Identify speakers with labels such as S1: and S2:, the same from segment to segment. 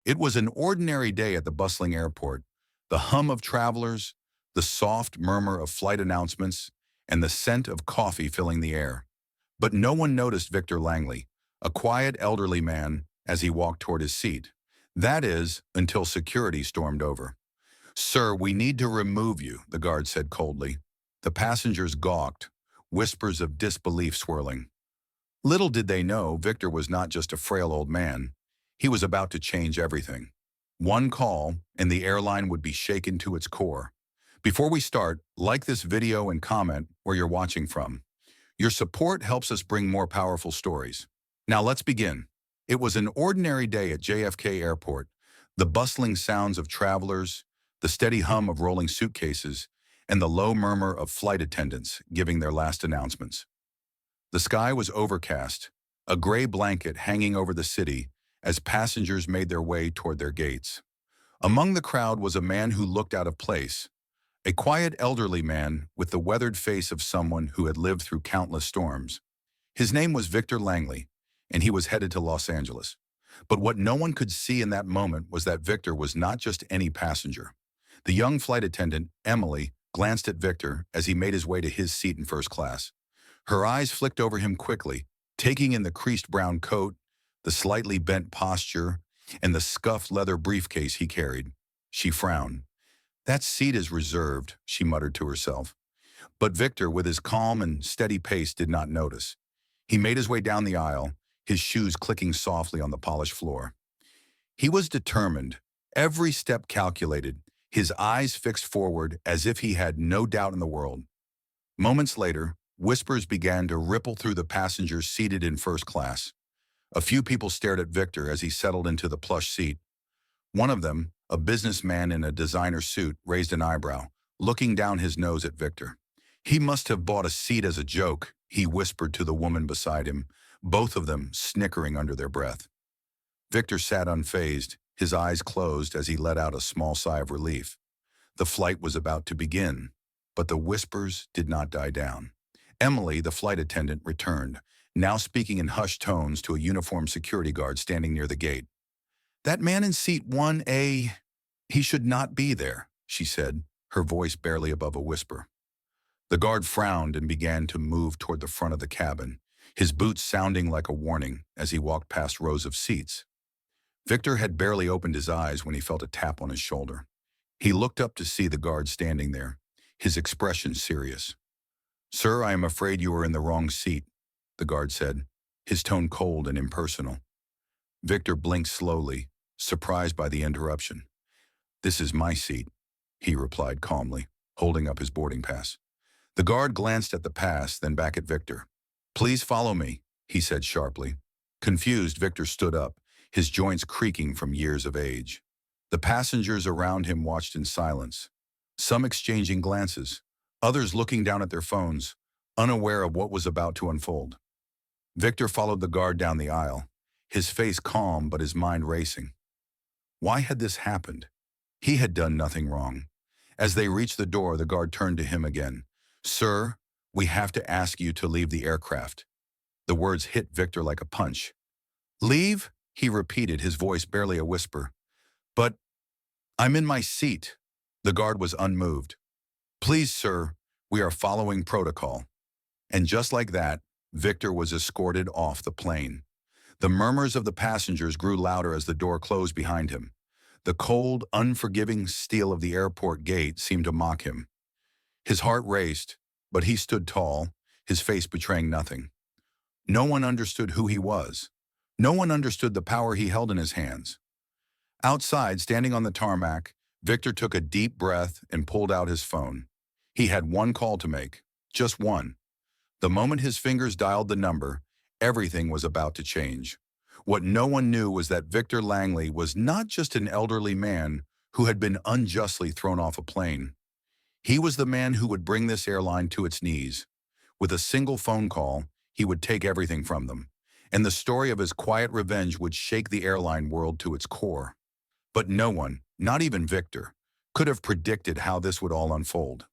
S1: It was an ordinary day at the bustling airport. The hum of travelers, the soft murmur of flight announcements, and the scent of coffee filling the air. But no one noticed Victor Langley, a quiet elderly man, as he walked toward his seat. That is, until security stormed over. "Sir, we need to remove you," the guard said coldly. The passengers gawked, whispers of disbelief swirling. Little did they know Victor was not just a frail old man. He was about to change everything. One call, and the airline would be shaken to its core. Before we start, like this video and comment where you're watching from. Your support helps us bring more powerful stories. Now let's begin. It was an ordinary day at JFK Airport. The bustling sounds of travelers, the steady hum of rolling suitcases, and the low murmur of flight attendants giving their last announcements. The sky was overcast, a gray blanket hanging over the city as passengers made their way toward their gates. Among the crowd was a man who looked out of place, a quiet elderly man with the weathered face of someone who had lived through countless storms. His name was Victor Langley, and he was headed to Los Angeles. But what no one could see in that moment was that Victor was not just any passenger. The young flight attendant, Emily, glanced at Victor as he made his way to his seat in first class. Her eyes flicked over him quickly, taking in the creased brown coat, the slightly bent posture, and the scuffed leather briefcase he carried. She frowned. "That seat is reserved," she muttered to herself. But Victor, with his calm and steady pace, did not notice. He made his way down the aisle, his shoes clicking softly on the polished floor. He was determined, every step calculated, his eyes fixed forward as if he had no doubt in the world. Moments later, whispers began to ripple through the passengers seated in first class. A few people stared at Victor as he settled into the plush seat. One of them, a businessman in a designer suit, raised an eyebrow, looking down his nose at Victor. "He must have bought a seat as a joke," he whispered to the woman beside him, both of them snickering under their breath. Victor sat unfazed, his eyes closed as he let out a small sigh of relief. The flight was about to begin, but the whispers did not die down. Emily, the flight attendant, returned, now speaking in hushed tones to a uniformed security guard standing near the gate. "That man in seat 1A, he should not be there," she said, her voice barely above a whisper. The guard frowned and began to move toward the front of the cabin, his boots sounding like a warning as he walked past rows of seats. Victor had barely opened his eyes when he felt a tap on his shoulder. He looked up to see the guard standing there, his expression serious. "Sir, I am afraid you are in the wrong seat," the guard said, his tone cold and impersonal. Victor blinked slowly, surprised by the interruption. "This is my seat," he replied calmly, holding up his boarding pass. The guard glanced at the pass, then back at Victor. "Please follow me," he said sharply. Confused, Victor stood up, his joints creaking from years of age. The passengers around him watched in silence, some exchanging glances, others looking down at their phones, unaware of what was about to unfold. Victor followed the guard down the aisle, his face calm but his mind racing. Why had this happened? He had done nothing wrong. As they reached the door, the guard turned to him again. "Sir, we have to ask you to leave the aircraft." The words hit Victor like a punch. "Leave?" he repeated, his voice barely a whisper. "But I'm in my seat." The guard was unmoved. "Please, sir, we are following protocol." And just like that, Victor was escorted off the plane. The murmurs of the passengers grew louder as the door closed behind him. The cold, unforgiving steel of the airport gate seemed to mock him. His heart raced, but he stood tall, his face betraying nothing. No one understood who he was. No one understood the power he held in his hands. Outside, standing on the tarmac, Victor took a deep breath and pulled out his phone. He had one call to make, just one. The moment his fingers dialed the number, everything was about to change. What no one knew was that Victor Langley was not just an elderly man who had been unjustly thrown off a plane. He was the man who would bring this airline to its knees. With a single phone call, he would take everything from them, and the story of his quiet revenge would shake the airline world to its core. But no one, not even Victor, could have predicted how this would all unfold.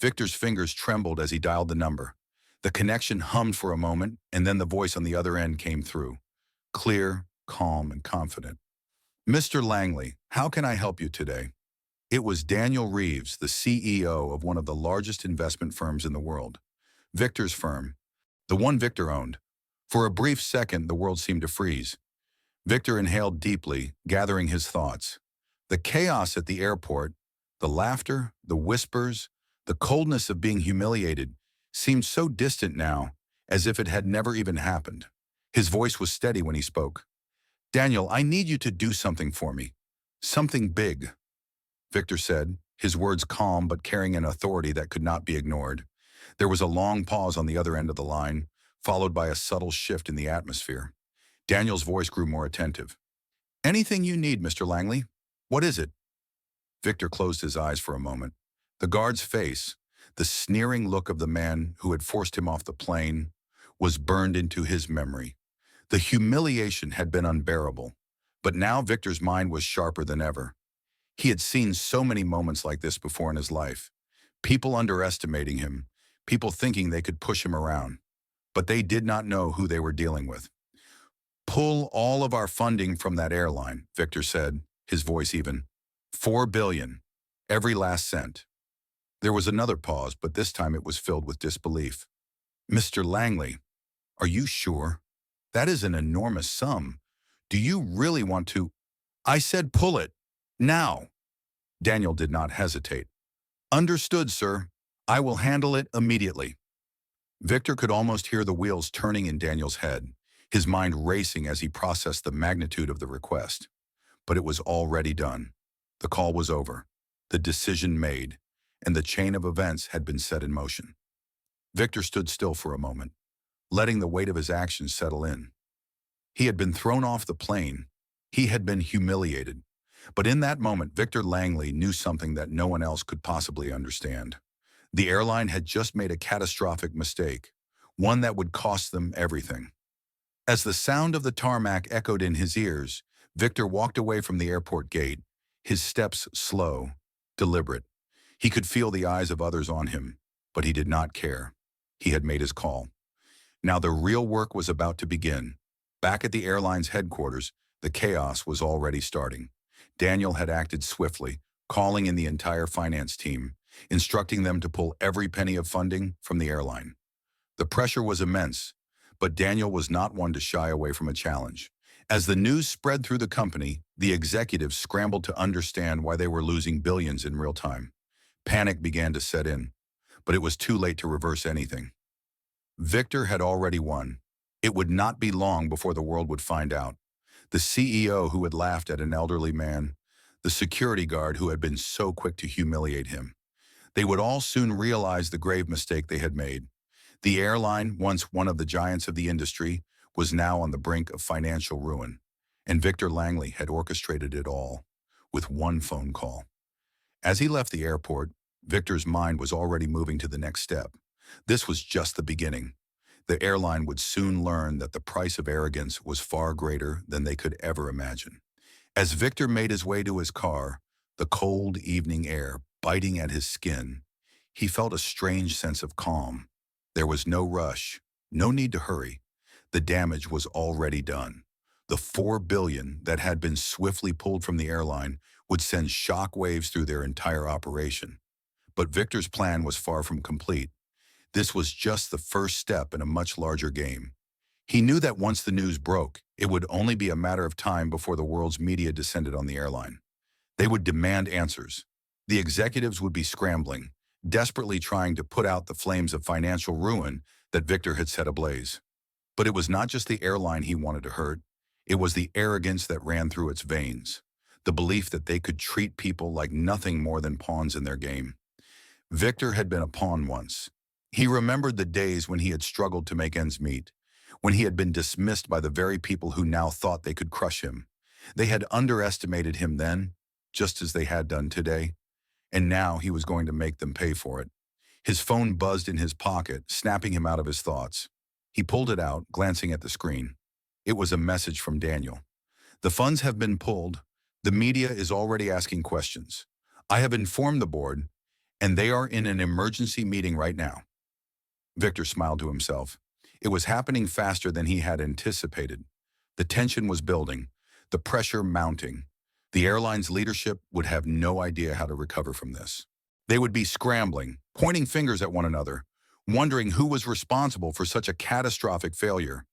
S1: Victor's fingers trembled as he dialed the number. The connection hummed for a moment, and then the voice on the other end came through, clear, calm, and confident. Mr. Langley, how can I help you today? It was Daniel Reeves, the CEO of one of the largest investment firms in the world. Victor's firm, the one Victor owned. For a brief second, the world seemed to freeze. Victor inhaled deeply, gathering his thoughts. The chaos at the airport, the laughter, the whispers, the coldness of being humiliated seemed so distant now, as if it had never even happened. His voice was steady when he spoke. Daniel, I need you to do something for me. Something big, Victor said, his words calm but carrying an authority that could not be ignored. There was a long pause on the other end of the line, followed by a subtle shift in the atmosphere. Daniel's voice grew more attentive. Anything you need, Mr. Langley. What is it? Victor closed his eyes for a moment. The guard's face, the sneering look of the man who had forced him off the plane, was burned into his memory. The humiliation had been unbearable, but now Victor's mind was sharper than ever. He had seen so many moments like this before in his life. People underestimating him, people thinking they could push him around, but they did not know who they were dealing with. Pull all of our funding from that airline, Victor said, his voice even. $4 billion, every last cent. There was another pause, but this time it was filled with disbelief. Mr. Langley, are you sure? That is an enormous sum. Do you really want to? I said pull it. Now. Daniel did not hesitate. Understood, sir. I will handle it immediately. Victor could almost hear the wheels turning in Daniel's head, his mind racing as he processed the magnitude of the request. But it was already done. The call was over, the decision made, and the chain of events had been set in motion. Victor stood still for a moment, letting the weight of his actions settle in. He had been thrown off the plane. He had been humiliated. But in that moment, Victor Langley knew something that no one else could possibly understand. The airline had just made a catastrophic mistake, one that would cost them everything. As the sound of the tarmac echoed in his ears, Victor walked away from the airport gate, his steps slow, deliberate. He could feel the eyes of others on him, but he did not care. He had made his call. Now the real work was about to begin. Back at the airline's headquarters, the chaos was already starting. Daniel had acted swiftly, calling in the entire finance team, instructing them to pull every penny of funding from the airline. The pressure was immense, but Daniel was not one to shy away from a challenge. As the news spread through the company, the executives scrambled to understand why they were losing billions in real time. Panic began to set in, but it was too late to reverse anything. Victor had already won. It would not be long before the world would find out. The CEO who had laughed at an elderly man, the security guard who had been so quick to humiliate him. They would all soon realize the grave mistake they had made. The airline, once one of the giants of the industry, was now on the brink of financial ruin, and Victor Langley had orchestrated it all with one phone call. As he left the airport, Victor's mind was already moving to the next step. This was just the beginning. The airline would soon learn that the price of arrogance was far greater than they could ever imagine. As Victor made his way to his car, the cold evening air biting at his skin, he felt a strange sense of calm. There was no rush, no need to hurry. The damage was already done. The $4 billion that had been swiftly pulled from the airline would send shock waves through their entire operation. But Victor's plan was far from complete. This was just the first step in a much larger game. He knew that once the news broke, it would only be a matter of time before the world's media descended on the airline. They would demand answers. The executives would be scrambling, desperately trying to put out the flames of financial ruin that Victor had set ablaze. But it was not just the airline he wanted to hurt. It was the arrogance that ran through its veins, the belief that they could treat people like nothing more than pawns in their game. Victor had been a pawn once. He remembered the days when he had struggled to make ends meet, when he had been dismissed by the very people who now thought they could crush him. They had underestimated him then, just as they had done today, and now he was going to make them pay for it. His phone buzzed in his pocket, snapping him out of his thoughts. He pulled it out, glancing at the screen. It was a message from Daniel. The funds have been pulled. The media is already asking questions. I have informed the board, and they are in an emergency meeting right now. Victor smiled to himself. It was happening faster than he had anticipated. The tension was building, the pressure mounting. The airline's leadership would have no idea how to recover from this. They would be scrambling, pointing fingers at one another, wondering who was responsible for such a catastrophic failure.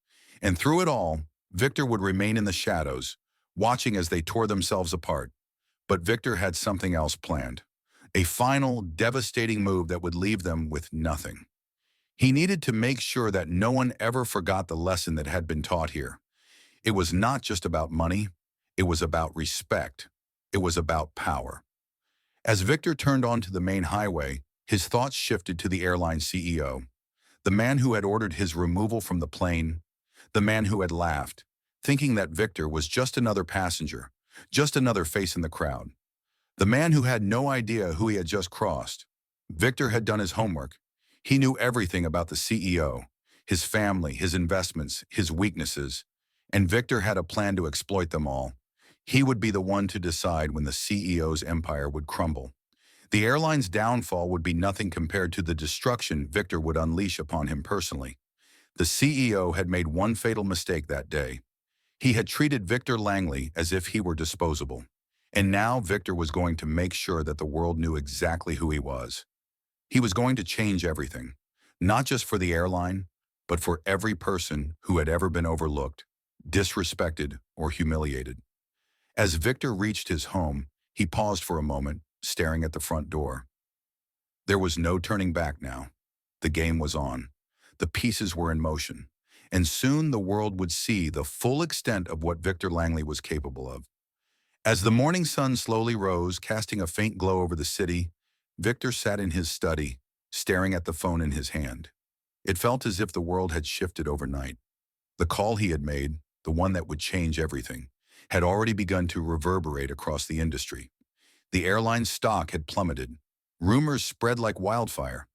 S1: And through it all, Victor would remain in the shadows, watching as they tore themselves apart. But Victor had something else planned. A final, devastating move that would leave them with nothing. He needed to make sure that no one ever forgot the lesson that had been taught here. It was not just about money. It was about respect. It was about power. As Victor turned onto the main highway, his thoughts shifted to the airline CEO, the man who had ordered his removal from the plane, the man who had laughed, thinking that Victor was just another passenger, just another face in the crowd. The man who had no idea who he had just crossed. Victor had done his homework. He knew everything about the CEO, his family, his investments, his weaknesses, and Victor had a plan to exploit them all. He would be the one to decide when the CEO's empire would crumble. The airline's downfall would be nothing compared to the destruction Victor would unleash upon him personally. The CEO had made one fatal mistake that day. He had treated Victor Langley as if he were disposable. And now Victor was going to make sure that the world knew exactly who he was. He was going to change everything, not just for the airline, but for every person who had ever been overlooked, disrespected, or humiliated. As Victor reached his home, he paused for a moment, staring at the front door. There was no turning back now. The game was on. The pieces were in motion. And soon the world would see the full extent of what Victor Langley was capable of. As the morning sun slowly rose, casting a faint glow over the city, Victor sat in his study, staring at the phone in his hand. It felt as if the world had shifted overnight. The call he had made, the one that would change everything, had already begun to reverberate across the industry. The airline's stock had plummeted. Rumors spread like wildfire.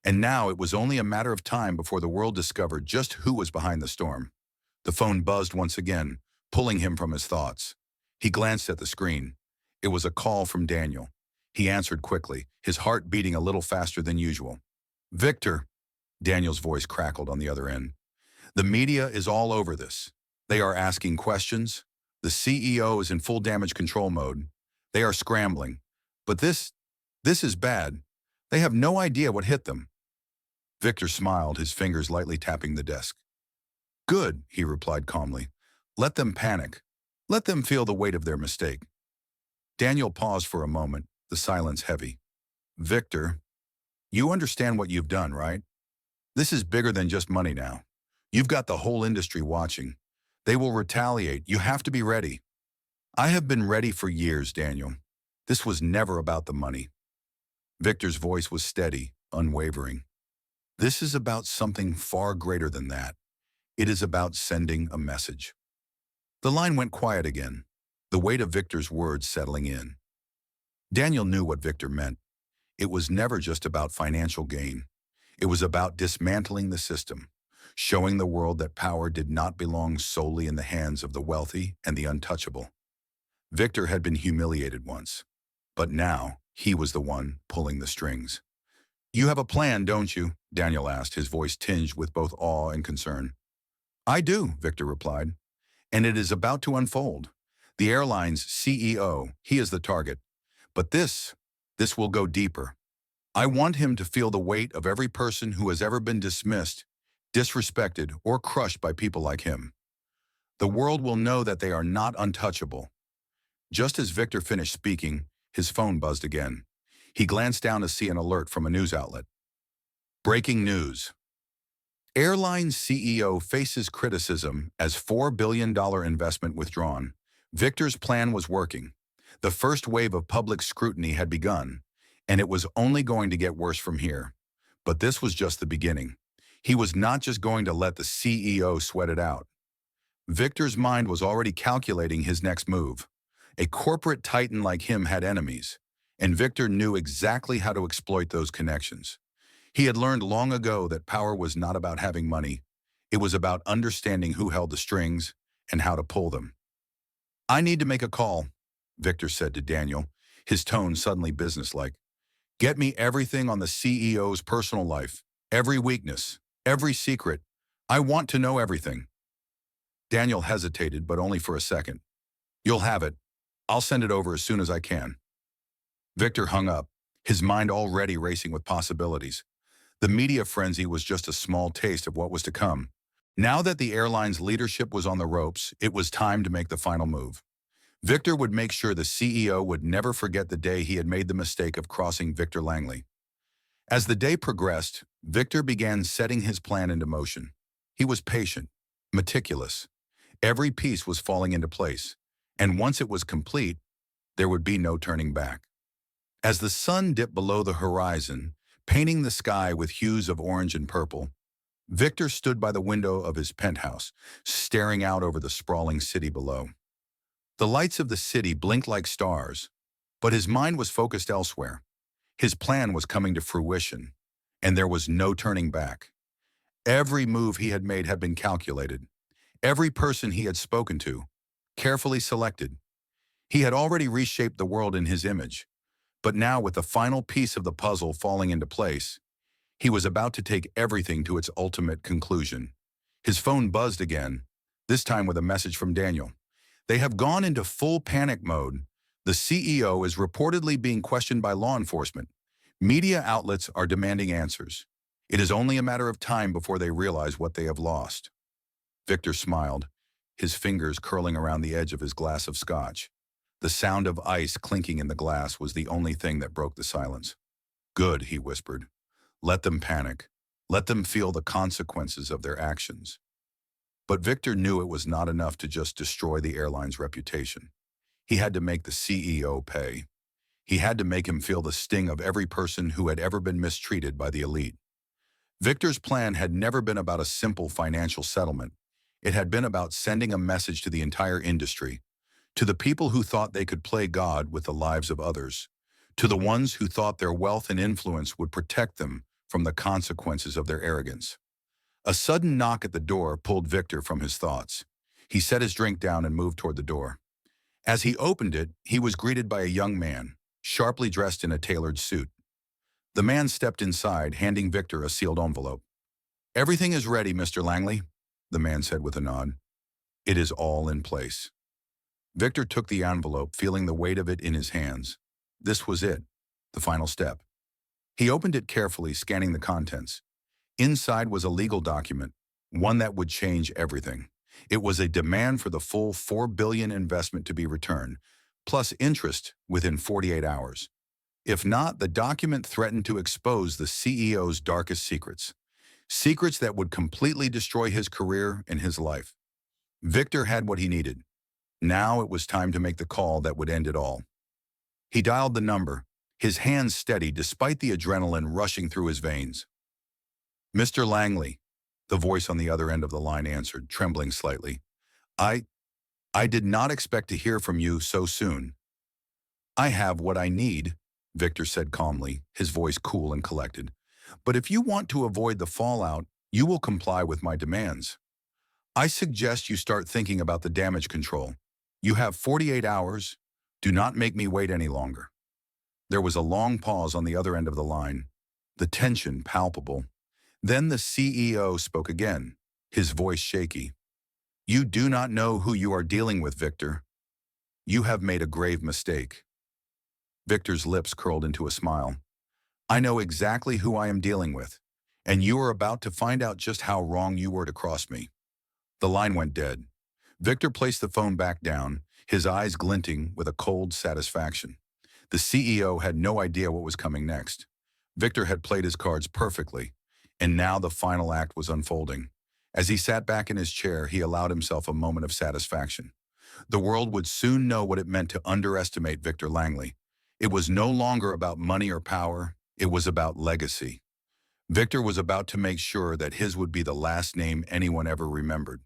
S1: And now it was only a matter of time before the world discovered just who was behind the storm. The phone buzzed once again, pulling him from his thoughts. He glanced at the screen. It was a call from Daniel. He answered quickly, his heart beating a little faster than usual. "Victor," Daniel's voice crackled on the other end. "The media is all over this. They are asking questions. The CEO is in full damage control mode. They are scrambling. But this is bad. They have no idea what hit them." Victor smiled, his fingers lightly tapping the desk. "Good," he replied calmly. "Let them panic. Let them feel the weight of their mistake." Daniel paused for a moment, the silence heavy. "Victor, you understand what you've done, right? This is bigger than just money now. You've got the whole industry watching. They will retaliate. You have to be ready." "I have been ready for years, Daniel. This was never about the money." Victor's voice was steady, unwavering. "This is about something far greater than that. It is about sending a message." The line went quiet again, the weight of Victor's words settling in. Daniel knew what Victor meant. It was never just about financial gain. It was about dismantling the system, showing the world that power did not belong solely in the hands of the wealthy and the untouchable. Victor had been humiliated once, but now he was the one pulling the strings. "You have a plan, don't you?" Daniel asked, his voice tinged with both awe and concern. "I do," Victor replied, "and it is about to unfold. The airline's CEO, he is the target. But this will go deeper. I want him to feel the weight of every person who has ever been dismissed, disrespected, or crushed by people like him. The world will know that they are not untouchable." Just as Victor finished speaking, his phone buzzed again. He glanced down to see an alert from a news outlet. Breaking news. Airline CEO faces criticism as $4 billion investment withdrawn. Victor's plan was working. The first wave of public scrutiny had begun, and it was only going to get worse from here. But this was just the beginning. He was not just going to let the CEO sweat it out. Victor's mind was already calculating his next move. A corporate titan like him had enemies, and Victor knew exactly how to exploit those connections. He had learned long ago that power was not about having money. It was about understanding who held the strings and how to pull them. "I need to make a call," Victor said to Daniel, his tone suddenly businesslike. "Get me everything on the CEO's personal life, every weakness, every secret. I want to know everything." Daniel hesitated, but only for a second. "You'll have it. I'll send it over as soon as I can. Victor hung up, his mind already racing with possibilities. The media frenzy was just a small taste of what was to come. Now that the airline's leadership was on the ropes, it was time to make the final move. Victor would make sure the CEO would never forget the day he had made the mistake of crossing Victor Langley. As the day progressed, Victor began setting his plan into motion. He was patient, meticulous. Every piece was falling into place, and once it was complete, there would be no turning back. As the sun dipped below the horizon, painting the sky with hues of orange and purple, Victor stood by the window of his penthouse, staring out over the sprawling city below. The lights of the city blinked like stars, but his mind was focused elsewhere. His plan was coming to fruition, and there was no turning back. Every move he had made had been calculated. Every person he had spoken to, carefully selected. He had already reshaped the world in his image, but now with the final piece of the puzzle falling into place, he was about to take everything to its ultimate conclusion. His phone buzzed again, this time with a message from Daniel. They have gone into full panic mode. The CEO is reportedly being questioned by law enforcement. Media outlets are demanding answers. It is only a matter of time before they realize what they have lost. Victor smiled, his fingers curling around the edge of his glass of scotch. The sound of ice clinking in the glass was the only thing that broke the silence. Good, he whispered. Let them panic. Let them feel the consequences of their actions. But Victor knew it was not enough to just destroy the airline's reputation. He had to make the CEO pay. He had to make him feel the sting of every person who had ever been mistreated by the elite. Victor's plan had never been about a simple financial settlement. It had been about sending a message to the entire industry, to the people who thought they could play God with the lives of others, to the ones who thought their wealth and influence would protect them from the consequences of their arrogance. A sudden knock at the door pulled Victor from his thoughts. He set his drink down and moved toward the door. As he opened it, he was greeted by a young man, sharply dressed in a tailored suit. The man stepped inside, handing Victor a sealed envelope. Everything is ready, Mr. Langley, the man said with a nod. It is all in place. Victor took the envelope, feeling the weight of it in his hands. This was it, the final step. He opened it carefully, scanning the contents. Inside was a legal document, one that would change everything. It was a demand for the full $4 billion investment to be returned, plus interest within 48 hours. If not, the document threatened to expose the CEO's darkest secrets. Secrets that would completely destroy his career and his life. Victor had what he needed. Now it was time to make the call that would end it all. He dialed the number, his hands steady despite the adrenaline rushing through his veins. Mr. Langley, the voice on the other end of the line answered, trembling slightly. I did not expect to hear from you so soon. I have what I need, Victor said calmly, his voice cool and collected. But if you want to avoid the fallout, you will comply with my demands. I suggest you start thinking about the damage control. You have 48 hours. Do not make me wait any longer. There was a long pause on the other end of the line, the tension palpable. Then the CEO spoke again, his voice shaky. You do not know who you are dealing with, Victor. You have made a grave mistake. Victor's lips curled into a smile. I know exactly who I am dealing with, and you are about to find out just how wrong you were to cross me. The line went dead. Victor placed the phone back down, his eyes glinting with a cold satisfaction. The CEO had no idea what was coming next. Victor had played his cards perfectly, and now the final act was unfolding. As he sat back in his chair, he allowed himself a moment of satisfaction. The world would soon know what it meant to underestimate Victor Langley. It was no longer about money or power, it was about legacy. Victor was about to make sure that his would be the last name anyone ever remembered.